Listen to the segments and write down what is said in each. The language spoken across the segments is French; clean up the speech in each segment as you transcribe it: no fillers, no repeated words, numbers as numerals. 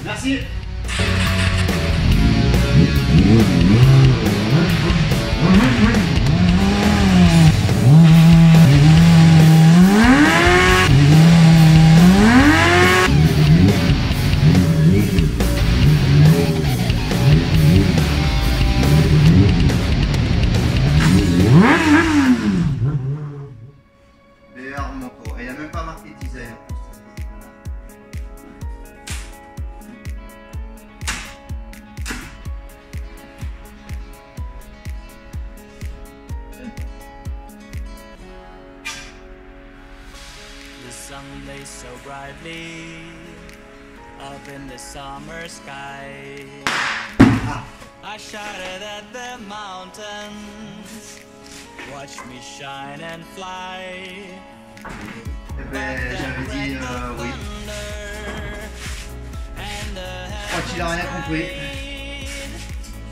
Merci. BR Moto. Et il n'y a même pas marqué design. The sun lays so brightly up in the summer sky. I shouted at the mountains, watch me shine and fly. Eh ben, j'avais dit oui. Je crois qu'il a rien compris.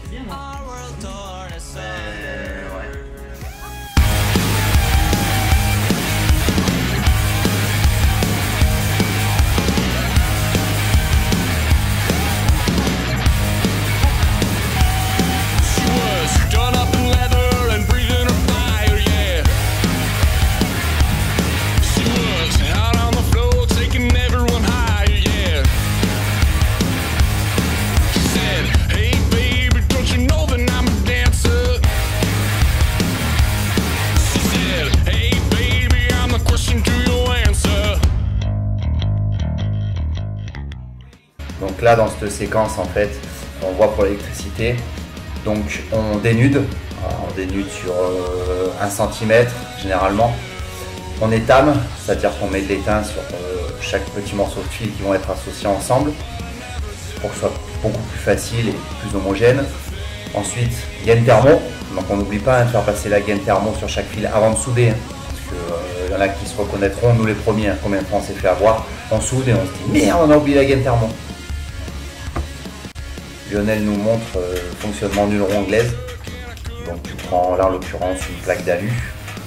C'est bien, non? Ouais. Done up in leather and breathing a fire, yeah. She was out on the floor, taking everyone higher, yeah. She said, hey baby, don't you know that I'm a dancer? She said, hey baby, I'm the question to your answer. Donc là, dans cette séquence, en fait, on voit pour l'électricité. Donc on dénude sur 1 cm généralement. On étame, c'est-à-dire qu'on met de l'étain sur chaque petit morceau de fil qui vont être associés ensemble pour que ce soit beaucoup plus facile et plus homogène. Ensuite, gaine thermo, donc on n'oublie pas de faire passer la gaine thermo sur chaque fil avant de souder, parce qu'il y en a qui se reconnaîtront, nous les premiers, combien de fois on s'est fait avoir, on soude et on se dit merde, on a oublié la gaine thermo. Lionel nous montre le fonctionnement d'une roue anglaise. Donc tu prends là en l'occurrence une plaque d'alu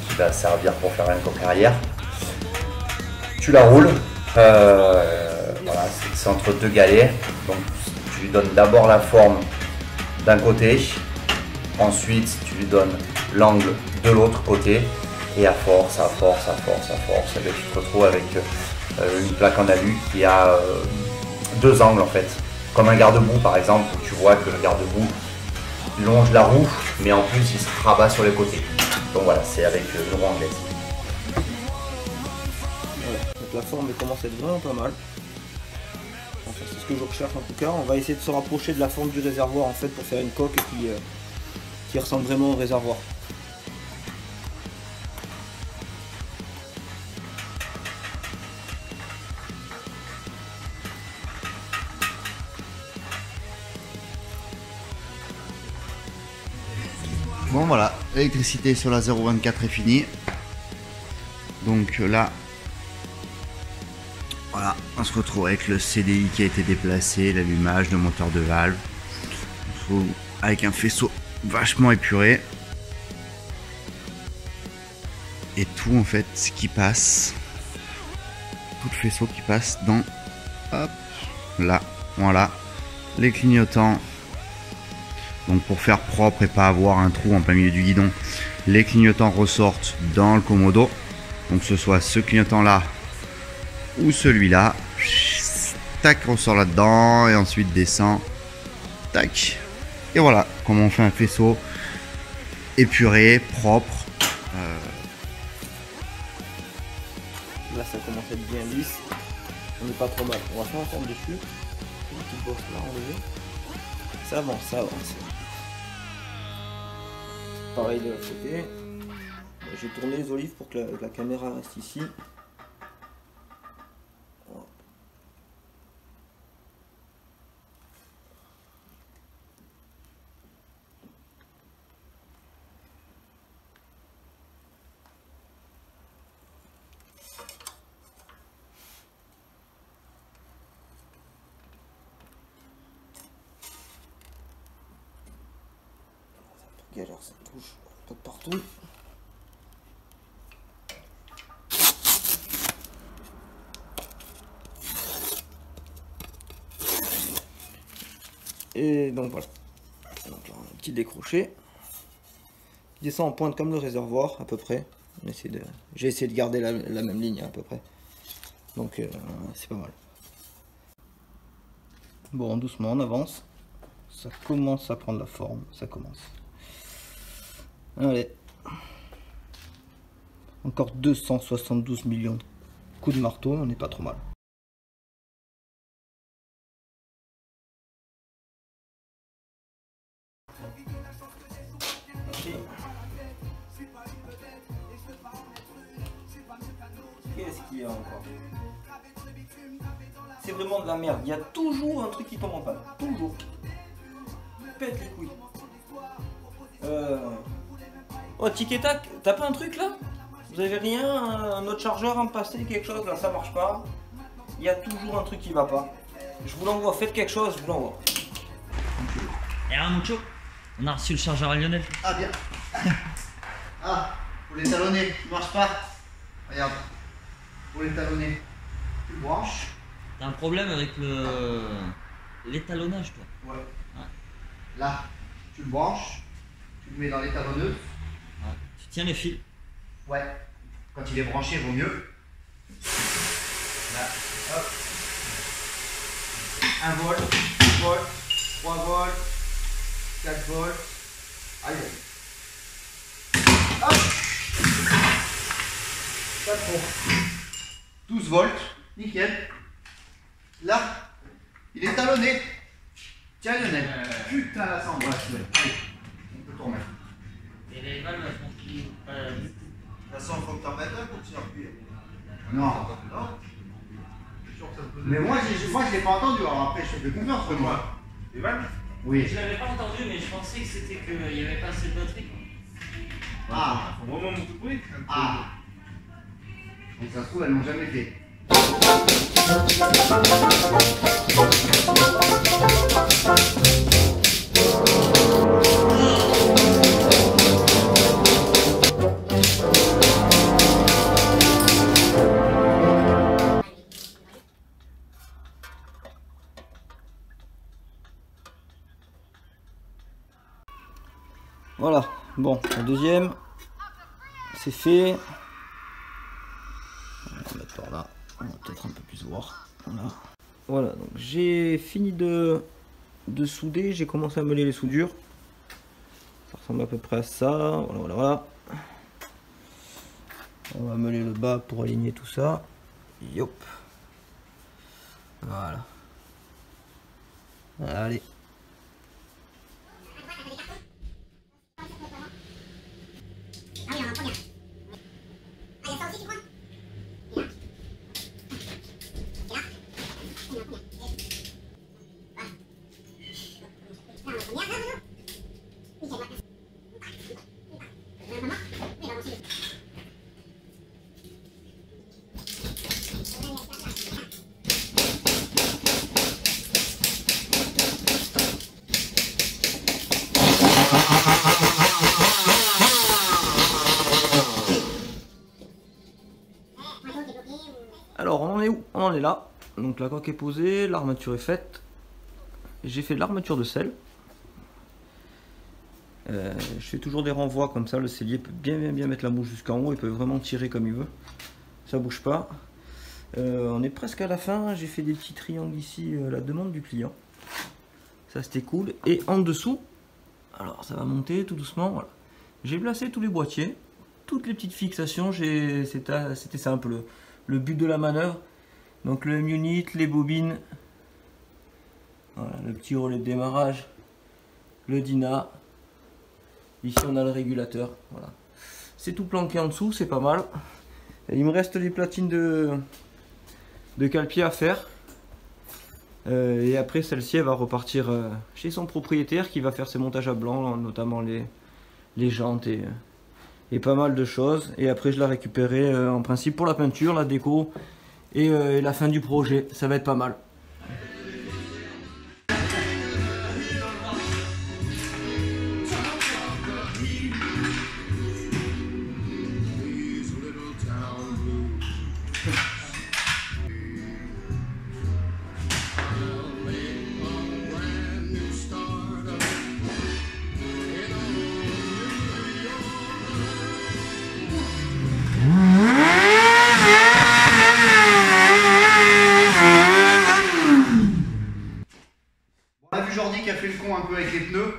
qui va servir pour faire une coque arrière. Tu la roules, voilà, c'est entre deux galets. Donc tu lui donnes d'abord la forme d'un côté, ensuite tu lui donnes l'angle de l'autre côté et à force, et bien, tu te retrouves avec une plaque en alu qui a deux angles en fait. Comme un garde-boue par exemple, où tu vois que le garde-boue longe la roue, mais en plus il se rabat sur les côtés. Donc voilà, c'est avec une roue anglaise. Voilà. Donc la forme elle commence à être vraiment pas mal. Enfin, c'est ce que je recherche en tout cas. On va essayer de se rapprocher de la forme du réservoir en fait pour faire une coque qui ressemble vraiment au réservoir. Bon voilà, l'électricité sur la 024 est finie. Donc là, voilà, on se retrouve avec le CDI qui a été déplacé, l'allumage, le moteur de valve. On se retrouve avec un faisceau vachement épuré. Et tout en fait ce qui passe, tout le faisceau qui passe dans, hop, là, voilà, les clignotants. Donc pour faire propre et pas avoir un trou en plein milieu du guidon, les clignotants ressortent dans le commodo. Donc que ce soit ce clignotant là ou celui-là, tac, ressort là-dedans et ensuite descend, tac. Et voilà comment on fait un faisceau épuré, propre. Là ça commence à être bien lisse. On n'est pas trop mal. On va faire un forme dessus. Une petite bosse là enlevée. Ça avance, ça avance. Pareil de l'autre côté. J'ai tourné les olives pour que la caméra reste ici. Voilà. Galère, ça touche un peu partout. Et donc voilà. Donc là, on a un petit décroché. Il descend en pointe comme le réservoir à peu près. J'ai essayé de garder la même ligne à peu près. Donc c'est pas mal. Bon, doucement on avance. Ça commence à prendre la forme. Ça commence. Allez. Encore 272 millions de coups de marteau. On n'est pas trop mal. Qu'est-ce qu'il y a encore? C'est vraiment de la merde. Il y a toujours un truc qui tombe en panne. Toujours. Pète les couilles. Oh, tic et tac, t'as pas un truc là? Vous avez rien? Un autre chargeur à me passer? Quelque chose? Là, ça marche pas. Il y a toujours un truc qui va pas. Je vous l'envoie. Faites quelque chose, je vous l'envoie. Et Ramucho, on a reçu le chargeur à Lionel. Ah bien. Ah, pour les talonner, il marche pas. Regarde. Pour les talonner, tu le branches. T'as un problème avec l'étalonnage, toi? Ouais. Là, tu le branches, tu le mets dans l'étalonneuse. Ouais. Tu tiens les fils. Ouais. Quand il est branché, vaut mieux. Là, hop. 1 volt, 2 volts, 3 volts, 4 volts. Allez. Hop. Pas trop. 12 volts, nickel. Là, il est talonné. Tiens Lionel. Putain là ça embrasse. Allez, on peut tourner. Et les valves, elles font qui? De toute façon, il faut que tu en mettes un pour tirer plus. Non. Non. Mais moi je l'ai pas entendu, alors après je fais confiance que moi. Les vannes? Oui. Je l'avais pas entendu, mais je pensais que c'était qu'il n'y avait pas assez de batterie. Ah. Faut vraiment monter le bruit. Ah. Donc ça se trouve elles n'ont jamais fait. Voilà, bon, la deuxième, c'est fait. On va mettre par là, on va peut-être un peu plus voir. Voilà, donc j'ai fini de souder, j'ai commencé à mêler les soudures. Ça ressemble à peu près à ça, voilà. On va mêler le bas pour aligner tout ça. Yop. Voilà. Allez. Alors on en est où? On en est là. Donc la coque est posée, l'armature est faite. J'ai fait de l'armature de selle. Je fais toujours des renvois comme ça, le sellier peut bien mettre la mouche jusqu'en haut, il peut vraiment tirer comme il veut. Ça bouge pas. On est presque à la fin, j'ai fait des petits triangles ici à la demande du client. Ça c'était cool. Et en dessous, alors ça va monter tout doucement, voilà. J'ai placé tous les boîtiers, toutes les petites fixations, c'était ça un peu le but de la manœuvre. Donc le M-Unit, les bobines, voilà, le petit relais de démarrage, le DINA. Ici on a le régulateur, voilà. C'est tout planqué en dessous, c'est pas mal. Et il me reste les platines de cale-pied à faire. Et après celle-ci elle va repartir chez son propriétaire qui va faire ses montages à blanc, notamment les jantes et pas mal de choses. Et après je la récupérerai en principe pour la peinture, la déco et la fin du projet. Ça va être pas mal. Jordi qui a fait le con un peu avec les pneus.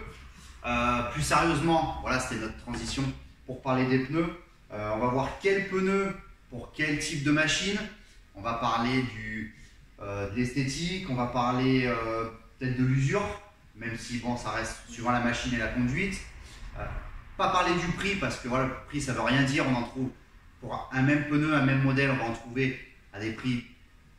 Plus sérieusement, voilà, c'était notre transition pour parler des pneus. On va voir quels pneus pour quel type de machine. On va parler de l'esthétique, on va parler peut-être de l'usure, même si bon, ça reste suivant la machine et la conduite. Pas parler du prix parce que voilà, le prix ça veut rien dire. On en trouve pour un même pneu, un même modèle, on va en trouver à des prix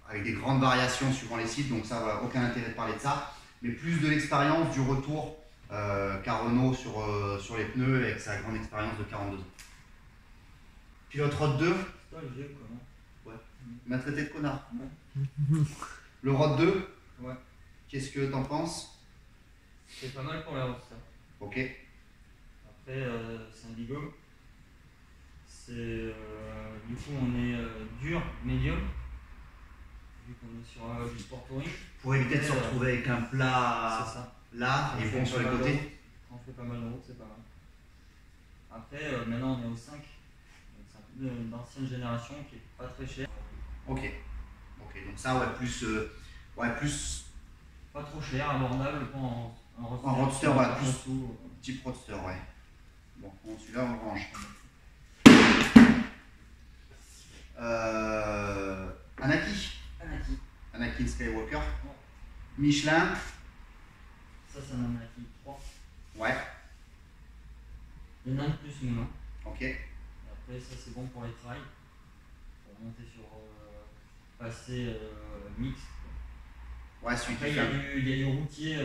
avec des grandes variations suivant les sites, donc ça n'a aucun intérêt de parler de ça. Mais plus de l'expérience, du retour qu'a Renault sur les pneus avec sa grande expérience de 42 ans. Pilote Rod 2, Toi, le vieux, quoi, non? ouais. Il m'a traité de connard. Le Rod 2, Ouais. qu'est-ce que t'en penses? C'est pas mal pour la route, ça. Ok. Après, c'est un bigum. C'est du coup, on est dur, médium. Vu qu'on est sur du sport touring. Pour éviter de se Ouais, retrouver avec un C'est plat ça. là On et fait bon sur pas les mal de côtés. route. Quand on fait pas mal de route, c'est pas mal. Après, maintenant, on est au 5. Donc, c'est un peu d'ancienne génération qui est pas très cher. Ok. Ok, donc ça, ouais, plus Pas trop cher, abordable en roadster, voilà, plus. Dessous, type roadster, ouais. Bon, celui-là, on le range. Anaki. Anaki. Anakin Skywalker. Michelin. Ça, c'est un Anaki 3. Ouais. Il y en a un de plus maintenant. Ok. Après, ça, c'est bon pour les trails. Pour monter sur passer mix. Ouais, celui Après, qui il y, fait. il y a du routier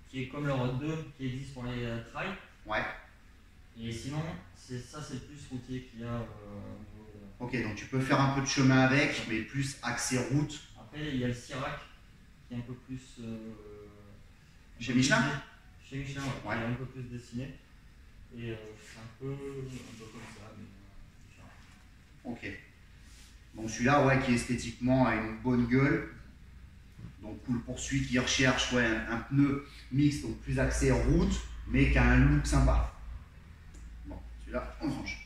qui est comme le Road 2 qui existe pour les trails. Ouais. Et sinon, ça, c'est plus routier qu'il y a. Ok, donc tu peux faire un peu de chemin avec, mais plus accès route. Après, il y a le Sirac qui est un peu plus. Chez Michelin dessiné. Chez Michelin, ouais, Ouais. qui est un peu plus dessiné. Et c'est un peu comme ça, mais différent. Ok. Donc celui-là, ouais, qui esthétiquement a une bonne gueule. Donc pour celui qui recherche ouais, un pneu mixte, donc plus axé route, mais qui a un look sympa. Bon, celui-là, on range.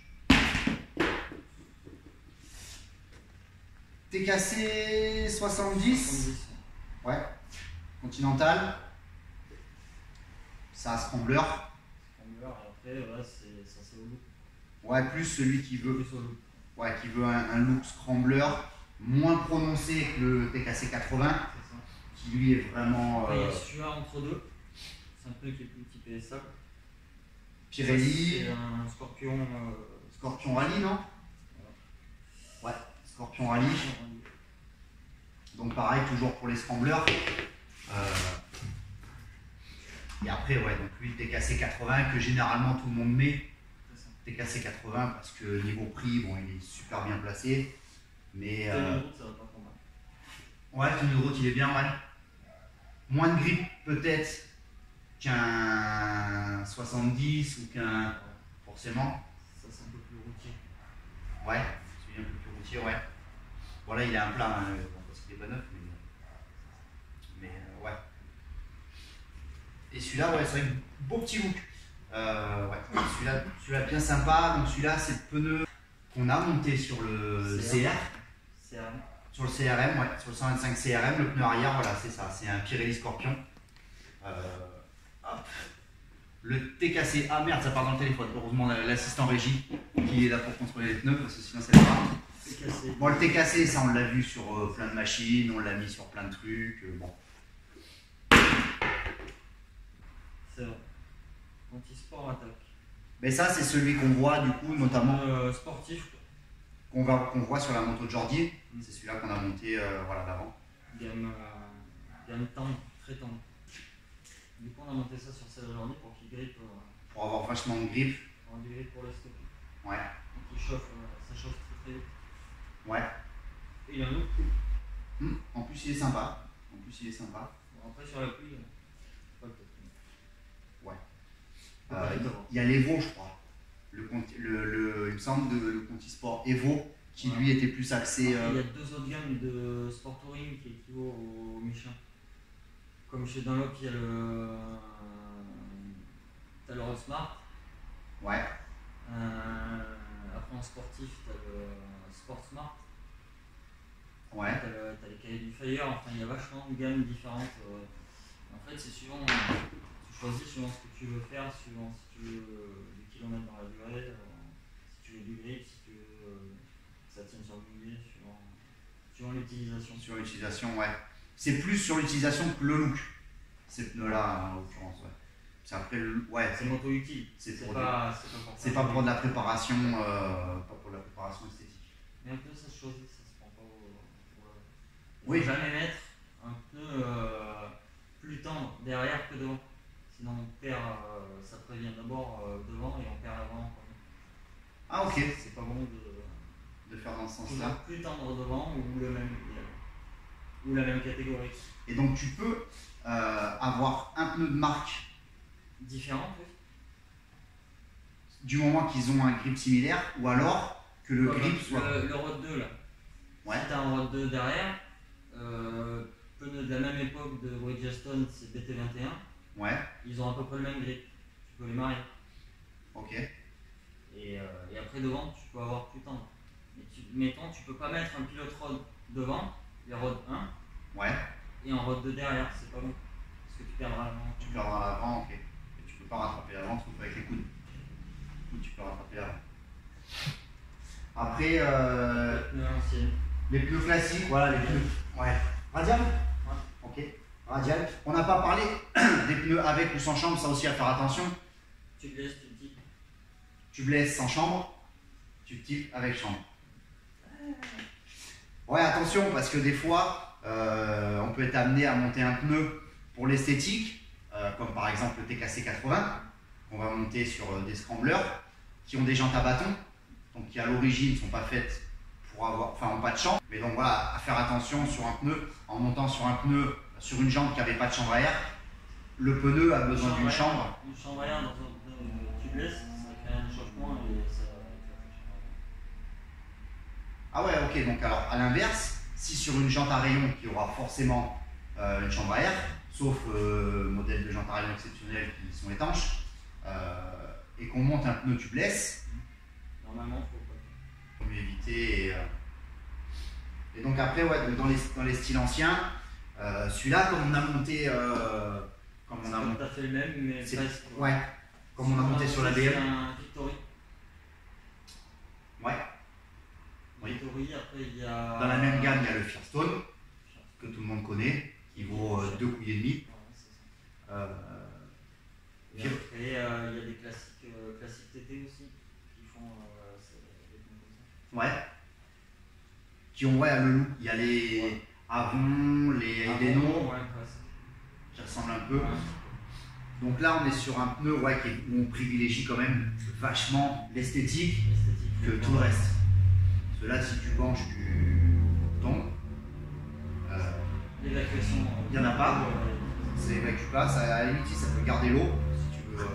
TKC 70. 70. Ouais. Continental. Ça a Scrambler. Scrambler, et après, ouais, ça c'est au look. Ouais, plus celui qui veut, Plus au look. ouais, qui veut un look Scrambler moins prononcé que le TKC 80, C'est ça. qui lui est vraiment Après, il y a celui-là entre deux. C'est un pneu qui est plus typé ça. Pirelli, C'est un Scorpion. Scorpion Rally, non? Ouais, Scorpion Rally. Donc pareil, toujours pour les Scramblers. Et après, ouais, donc lui, le TKC 80 que généralement tout le monde met. TKC 80 parce que niveau prix, bon, il est super bien placé. Mais Ça va pas trop mal. ouais, tenue de route, il est bien, ouais. Moins de grip peut-être qu'un 70 ou qu'un. Forcément. Ça c'est un peu plus routier. Ouais, celui un peu plus routier, ouais. Voilà, il a un plat, hein, bon, parce qu'il est pas neuf, mais ouais. Et celui-là, ouais, c'est vrai, beau petit look. Ouais, celui-là bien sympa. Donc celui-là, c'est le pneu qu'on a monté sur le CR. CRM. Sur le CRM, ouais, sur le 125 CRM, le pneu arrière, voilà, c'est ça, c'est un Pirelli Scorpion. Hop. Le TKC, ah merde, ça part dans le téléphone. Heureusement, l'assistant régie qui est là pour contrôler les pneus, parce que sinon ça part. TKC. Bon, le TKC, ça on l'a vu sur plein de machines, on l'a mis sur plein de trucs. Bon. C'est vrai. Anti-sport attaque. Mais ça, c'est celui qu'on voit du coup, notamment Sportif. qu'on voit sur la moto de Jordi. C'est celui-là qu'on a monté voilà, d'avant. Gamme tendre, très tendre. Du coup, on a monté ça sur celle aujourd'hui pour qu'il grippe. Pour avoir vachement de grip. Pour du grip pour le stopper. Ouais. Donc il chauffe, ça chauffe très vite. Ouais. Et il y a un autre. En plus, il est sympa. Bon, après, sur la pluie, pas le top. Il y a l'Evo, je crois. Il me semble le Conti Sport Evo qui lui était plus axé. Il y a deux autres gammes de Sport Touring qui équivaut au Michelin. Comme chez Dunlop, il y a t'as le Road Smart. Ouais. Après en sportif, t'as le Sport Smart. Ouais. T'as les cahiers du Fire. Enfin, il y a vachement de gammes différentes. En fait, c'est suivant. Tu choisis suivant ce que tu veux faire, suivant si tu veux du kilomètre dans la durée, si tu veux du grip, si tu veux que ça tienne sur le mouillé, suivant l'utilisation. Sur l'utilisation, ouais. C'est plus sur l'utilisation que le look, ces pneus-là, en l'occurrence, ouais. C'est après, ouais. C'est moto-utile. C'est pas pour de la préparation, pas pour de la préparation esthétique. Mais un pneu, ça se choisit, ça se prend pas au. Oui. Il faut jamais mettre un pneu plus tendre derrière que devant. Sinon, on perd, ça prévient d'abord devant et on perd avant. Ah, ok. C'est pas bon de faire dans ce toujours sens-là. plus tendre devant ou la même catégorie. Et donc, tu peux avoir un pneu de marque Différente, oui. du moment qu'ils ont un grip similaire, ou alors que le grip soit. Le Road 2 là. Ouais. Si tu as un Road 2 derrière, pneu de la même époque de Bridgestone, c'est BT21. Ouais. Ils ont à peu près le même grip. Tu peux les marier. Ok. Et après devant, tu peux avoir plus tendre. Mais mettons, tu peux pas mettre un pilote Road devant, les Road 1, Ouais. et un Road 2 derrière, c'est pas bon. Parce que tu perdras l'avant. Tu perdras l'avant, ok. Et tu peux pas rattraper l'avant, sauf avec les coudes. Tu peux rattraper l'avant. Après, Pneus anciennes. les pneus classiques, voilà, les pneus. Ouais. Radial. Ok. Radial. On n'a pas parlé des pneus avec ou sans chambre, ça aussi à faire attention. Tu te laisses, tu le types. Tu blesses sans chambre, tu types avec chambre. Ouais, attention, parce que des fois, on peut être amené à monter un pneu pour l'esthétique, comme par exemple le TKC 80, qu'on va monter sur des scramblers qui ont des jantes à bâton, donc qui à l'origine ne sont pas faites pour avoir, enfin, n'ont pas de chambre. Mais donc voilà, à faire attention sur un pneu, en montant sur un pneu, sur une jante qui n'avait pas de chambre à air, le pneu a besoin d'une chambre. Une chambre à air dans un pneu tubeless, ça crée un échauffement et ça Ah ouais, ok, donc alors à l'inverse, si sur une jante à rayon qui aura forcément une chambre à air, sauf modèle de jante à rayon exceptionnels qui sont étanches, et qu'on monte un pneu tubeless, normalement, faut pas. mieux éviter. Et donc après, ouais, donc dans les styles anciens, celui-là, comme on a monté, C'est pas tout à fait le même, mais c'est- presque. ouais, comme on a monté sur la C'est BM. un Victory. Ouais. Oui. Victory, après il y a. Dans la même gamme, il y a le Firestone, que tout le monde connaît, qui vaut 2 couilles et demi. Ouais, c'est ça. Et Puis- après, il y a des classiques TT aussi qui font des pneus comme ça. Ouais. Qui ont, ouais, le look. Il y a les Avon, les Aideno, Ouais, presque. qui ressemblent un peu. Ouais. Donc là, on est sur un pneu, ouais, où on privilégie quand même vachement l'esthétique Esthétique. que tout le reste. Parce que là, si tu penches du bouton, L'évacuation. Il y en a pas. ça évacue pas. Ça, à la limite, ça peut garder l'eau, si tu veux.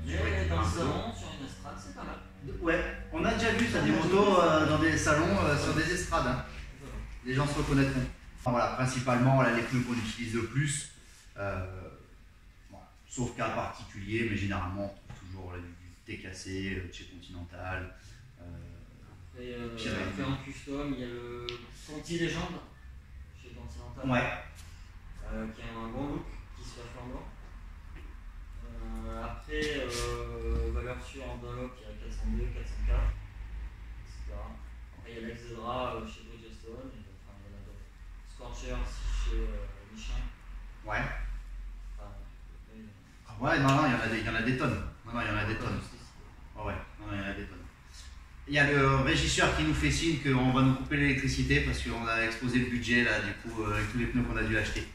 Mais dans le salon, sur une estrade, c'est pas mal. Ouais, on a déjà vu ça, des motos dans des salons, sur des estrades. Hein. Les gens se reconnaîtront. Enfin, voilà, principalement là, les pneus qu'on utilise le plus, voilà, sauf cas particulier, mais généralement on trouve toujours là, du TKC, chez Continental. Après en custom, il y a le Conti Légende chez Continental. Ouais, Qui a un bon look, qui se fait flambant. Après, valeur sûre en Dunlop, il y a 402, 404, etc. Après, il y a l'Exedra chez Bridgestone, et enfin, il y en a d'autres. Scorcher chez Michelin. ouais. Enfin, Ouais, non, il y en a des tonnes. Non, il y en a des tonnes. Ouais, non, il y en a des tonnes. Il y a le régisseur qui nous fait signe qu'on va nous couper l'électricité parce qu'on a explosé le budget là, du coup, avec tous les pneus qu'on a dû acheter.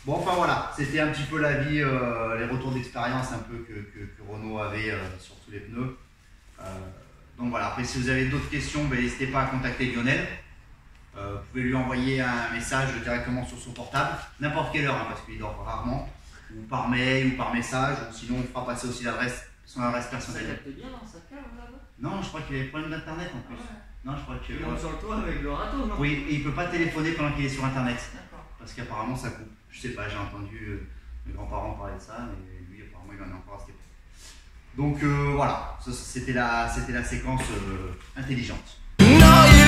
Bon, enfin voilà, c'était un petit peu l'avis, les retours d'expérience un peu que Renault avait sur tous les pneus. Donc voilà, après si vous avez d'autres questions, ben, n'hésitez pas à contacter Lionel. Vous pouvez lui envoyer un message directement sur son portable, n'importe quelle heure, hein, parce qu'il dort rarement, ou par mail, ou par message, ou sinon on fera passer aussi son adresse Ça personnelle. capte bien dans sa cave là-bas. Non, je crois qu'il avait des problèmes d'internet en plus. Ah ouais. Non, je crois que. Il monte sur le toit avec le râteau, non? Oui, et il peut pas téléphoner pendant qu'il est sur internet. D'accord. Parce qu'apparemment ça coupe. Je sais pas, j'ai entendu mes grands-parents parler de ça, mais lui apparemment il en est encore à cette époque. Donc voilà, ça, c'était la séquence intelligente. No, you